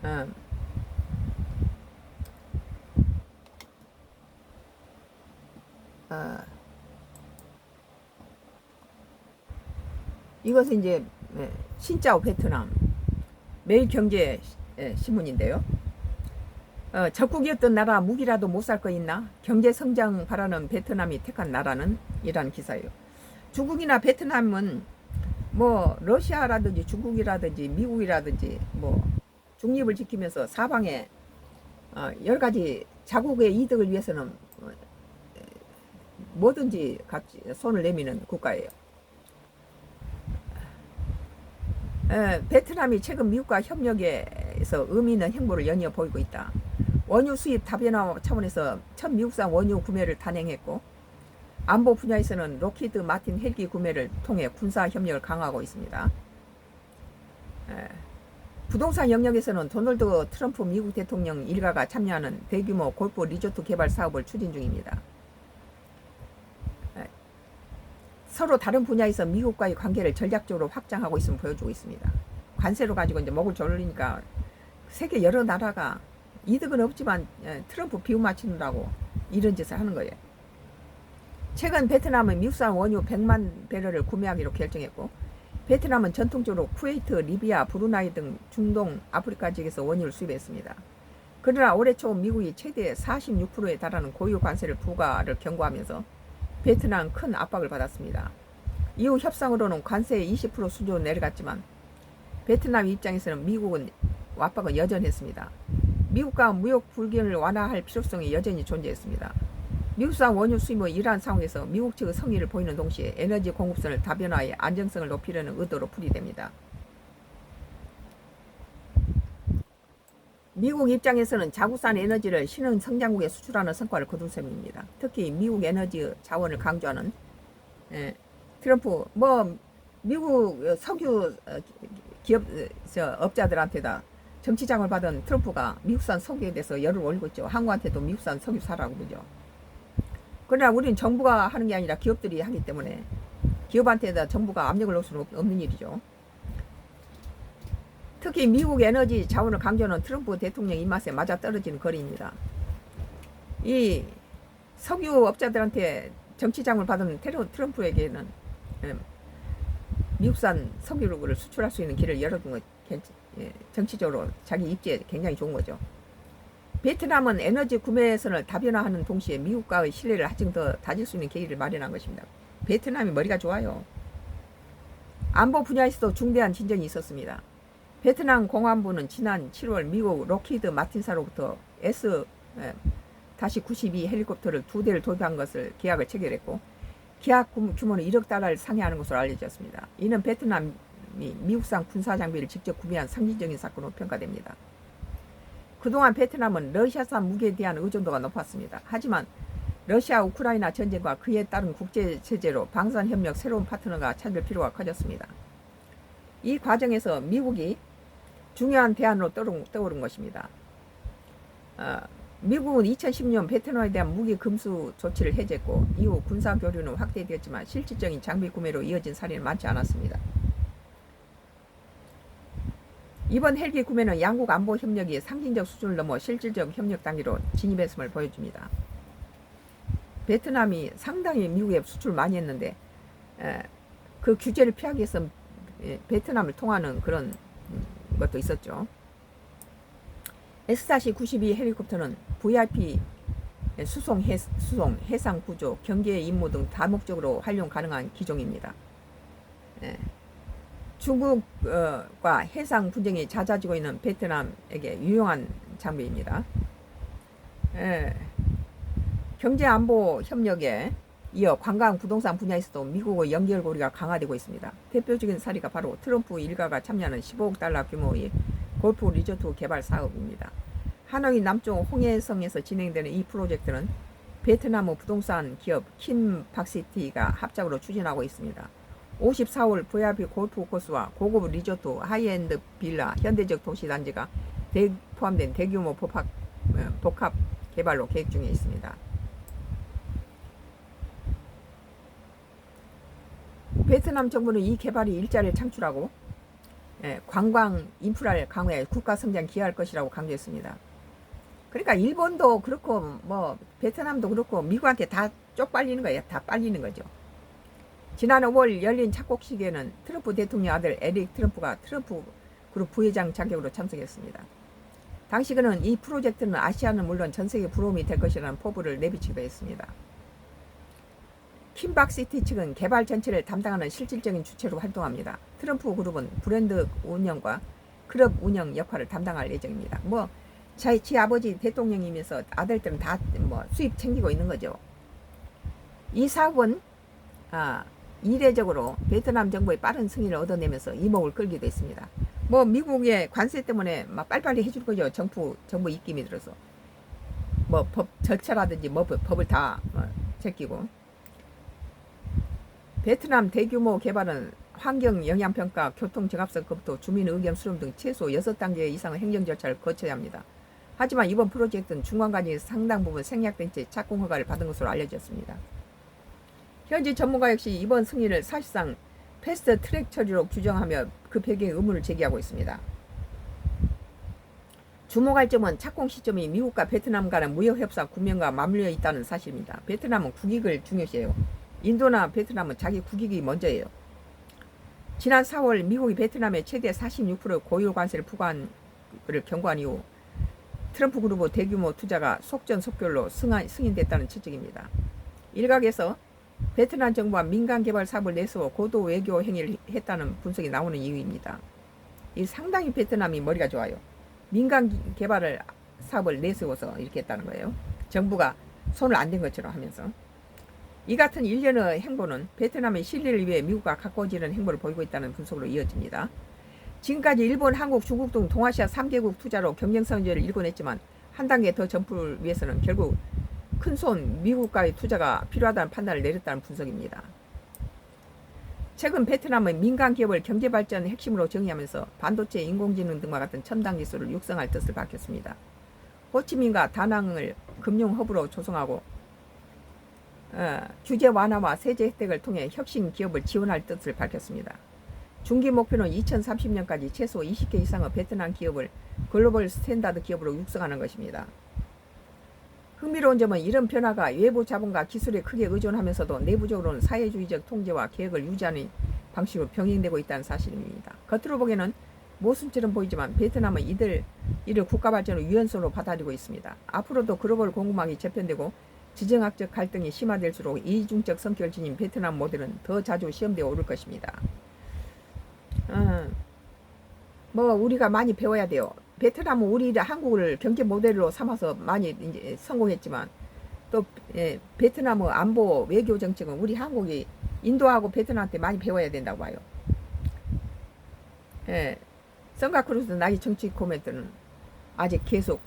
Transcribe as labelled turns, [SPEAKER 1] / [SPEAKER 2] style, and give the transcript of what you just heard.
[SPEAKER 1] 어, 어, 이것은 이제 신짜오 베트남 매일경제 신문인데요. 적국이었던 나라 무기라도 못 살 거 있나? 경제 성장 바라는 베트남이 택한 나라는 이란 기사예요. 중국이나 베트남은 뭐 러시아라든지 중국이라든지 미국이라든지 뭐 중립을 지키면서 사방에 여러 가지 자국의 이득을 위해서는 뭐든지 같이 손을 내미는 국가예요. 베트남이 최근 미국과 협력에서 의미 있는 행보를 연이어 보이고 있다. 원유 수입 다변화 차원에서 첫 미국산 원유 구매를 단행했고, 안보 분야에서는 록히드 마틴 헬기 구매를 통해 군사 협력을 강화하고 있습니다. 부동산 영역에서는 도널드 트럼프 미국 대통령 일가가 참여하는 대규모 골프 리조트 개발 사업을 추진 중입니다. 서로 다른 분야에서 미국과의 관계를 전략적으로 확장하고 있음을 보여주고 있습니다. 관세로 가지고 이제 목을 졸리니까 세계 여러 나라가 이득은 없지만 트럼프 비유 맞추느라고 이런 짓을 하는 거예요. 최근 베트남은 미국산 원유 100만 배럴을 구매하기로 결정했고, 베트남은 전통적으로 쿠웨이트, 리비아, 브루나이 등 중동, 아프리카 지역에서 원유를 수입했습니다. 그러나 올해 초 미국이 최대 46%에 달하는 고유 관세를 부과를 경고하면서 베트남 큰 압박을 받았습니다. 이후 협상으로는 관세 20% 수준으로 내려갔지만 베트남 입장에서는 미국은 압박은 여전했습니다. 미국과 무역 불균을 완화할 필요성이 여전히 존재했습니다. 미국산 원유 수입의 이러한 상황에서 미국 측의 성의를 보이는 동시에 에너지 공급선을 다변화해 안정성을 높이려는 의도로 풀이됩니다. 미국 입장에서는 자국산 에너지를 신흥 성장국에 수출하는 성과를 거둔 셈입니다. 특히 미국 에너지 자원을 강조하는 트럼프 미국 석유 기업 업자들한테다 정치장을 받은 트럼프가 미국산 석유에 대해서 열을 올리고 있죠. 한국한테도 미국산 석유 사라고 그러죠. 그러나 우리는 정부가 하는 게 아니라 기업들이 하기 때문에 기업한테다 정부가 압력을 넣을 수는 없는 일이죠. 특히 미국 에너지 자원을 강조하는 트럼프 대통령 입맛에 맞아떨어지는 거리입니다. 이 석유 업자들한테 정치장을 받은 트럼프에게는 미국산 석유를 수출할 수 있는 길을 열어준 것, 정치적으로 자기 입지에 굉장히 좋은 거죠. 베트남은 에너지 구매선을 다변화하는 동시에 미국과의 신뢰를 한층 더 다질 수 있는 계기를 마련한 것입니다. 베트남이 머리가 좋아요. 안보 분야에서도 중대한 진전이 있었습니다. 베트남 공안부는 지난 7월 미국 록히드 마틴사로부터 S-92 헬리콥터를 2대를 도입한 것을 계약을 체결했고, 계약 규모는 1억 달러를 상회하는 것으로 알려졌습니다. 이는 베트남이 미국산 군사 장비를 직접 구매한 상징적인 사건으로 평가됩니다. 그동안 베트남은 러시아산 무기에 대한 의존도가 높았습니다. 하지만 러시아 우크라이나 전쟁과 그에 따른 국제제재로 방산협력 새로운 파트너가 찾을 필요가 커졌습니다. 이 과정에서 미국이 중요한 대안으로 떠오른 것입니다. 미국은 2010년 베트남에 대한 무기 금수 조치를 해제했고, 이후 군사 교류는 확대되었지만 실질적인 장비 구매로 이어진 사례는 많지 않았습니다. 이번 헬기 구매는 양국 안보 협력이 상징적 수준을 넘어 실질적 협력 단계로 진입했음을 보여줍니다. 베트남이 상당히 미국에 수출 많이 했는데 그 규제를 피하기 위해서 베트남을 통하는 그런 것도 있었죠. S-92 헬리콥터는 VIP 수송, 해상 구조, 경계 임무 등 다목적으로 활용 가능한 기종입니다. 중국과 해상 분쟁이 잦아지고 있는 베트남에게 유용한 장비입니다. 경제 안보 협력에 이어 관광 부동산 분야에서도 미국의 연결고리가 강화되고 있습니다. 대표적인 사례가 바로 트럼프 일가가 참여하는 15억 달러 규모의 골프 리조트 개발 사업입니다. 하노이 남쪽 홍해성에서 진행되는 이 프로젝트는 베트남의 부동산 기업 킴박시티가 합작으로 추진하고 있습니다. 54홀 VIP 골프 코스와 고급 리조트, 하이엔드 빌라, 현대적 도시 단지가 포함된 대규모 복합 개발로 계획 중에 있습니다. 베트남 정부는 이 개발이 일자리를 창출하고 관광 인프라를 강화해 국가 성장 기여할 것이라고 강조했습니다. 그러니까 일본도 그렇고 뭐 베트남도 그렇고 미국한테 다 쪽팔리는 거예요. 다 빨리는 거죠. 지난 5월 열린 착곡식에는 트럼프 대통령 아들 에릭 트럼프가 트럼프 그룹 부회장 자격으로 참석했습니다. 당시 그는 이 프로젝트는 아시아는 물론 전 세계 부러움이 될 것이라는 포부를 내비치기도 했습니다. 킴박시티 측은 개발 전체를 담당하는 실질적인 주체로 활동합니다. 트럼프 그룹은 브랜드 운영과 클럽 운영 역할을 담당할 예정입니다. 뭐 지 아버지 대통령이면서 아들들은 다 뭐 수입 챙기고 있는 거죠. 이 사업은 이례적으로 베트남 정부의 빠른 승인을 얻어내면서 이목을 끌기도 했습니다. 뭐 미국의 관세 때문에 막 빨리빨리 해줄 거죠. 정부 입김이 들어서 뭐 법 절차라든지 뭐 법을 다 제끼고. 베트남 대규모 개발은 환경 영향평가, 교통 정합성부터 주민 의견 수렴 등 최소 6단계 이상의 행정 절차를 거쳐야 합니다. 하지만 이번 프로젝트는 중간 과정에서 상당 부분 생략된 채 착공 허가를 받은 것으로 알려졌습니다. 현지 전문가 역시 이번 승인을 사실상 패스트 트랙 처리로 규정하며 그 배경에 의문을 제기하고 있습니다. 주목할 점은 착공 시점이 미국과 베트남 간의 무역협상 국면과 맞물려 있다는 사실입니다. 베트남은 국익을 중요시해요. 인도나 베트남은 자기 국익이 먼저예요. 지난 4월 미국이 베트남에 최대 46% 고율 관세를 부과한 것을 경고한 이후 트럼프 그룹의 대규모 투자가 속전속결로 승인됐다는 측정입니다. 일각에서 베트남 정부와 민간 개발 사업을 내세워 고도 외교 행위를 했다는 분석이 나오는 이유입니다. 이 상당히 베트남이 머리가 좋아요. 민간 개발 사업을 내세워서 이렇게 했다는 거예요. 정부가 손을 안 댄 것처럼 하면서. 이 같은 일련의 행보는 베트남의 실리를 위해 미국과 가까워지는 행보를 보이고 있다는 분석으로 이어집니다. 지금까지 일본, 한국, 중국 등 동아시아 3개국 투자로 경쟁성전을 일궈냈지만 한 단계 더 점프를 위해서는 결국 큰손 미국과의 투자가 필요하다는 판단을 내렸다는 분석입니다. 최근 베트남은 민간 기업을 경제발전 핵심으로 정의하면서 반도체, 인공지능 등과 같은 첨단 기술을 육성할 뜻을 밝혔습니다. 호치민과 다낭을 금융 허브로 조성하고 규제 완화와 세제 혜택을 통해 혁신 기업을 지원할 뜻을 밝혔습니다. 중기 목표는 2030년까지 최소 20개 이상의 베트남 기업을 글로벌 스탠다드 기업으로 육성하는 것입니다. 흥미로운 점은 이런 변화가 외부 자본과 기술에 크게 의존하면서도 내부적으로는 사회주의적 통제와 계획을 유지하는 방식으로 병행되고 있다는 사실입니다. 겉으로 보기에는 모순처럼 보이지만 베트남은 이를 국가발전의 유연성으로 받아들이고 있습니다. 앞으로도 글로벌 공급망이 재편되고 지정학적 갈등이 심화될수록 이중적 성격을 지닌 베트남 모델은 더 자주 시험되어 오를 것입니다. 뭐 우리가 많이 배워야 돼요. 베트남은 우리 한국을 경제 모델로 삼아서 많이 이제 성공했지만 또 베트남의 안보 외교 정책은 우리 한국이 인도하고 베트남한테 많이 배워야 된다고 봐요. 성가크루스 나이 정치 코멘트는 아직 계속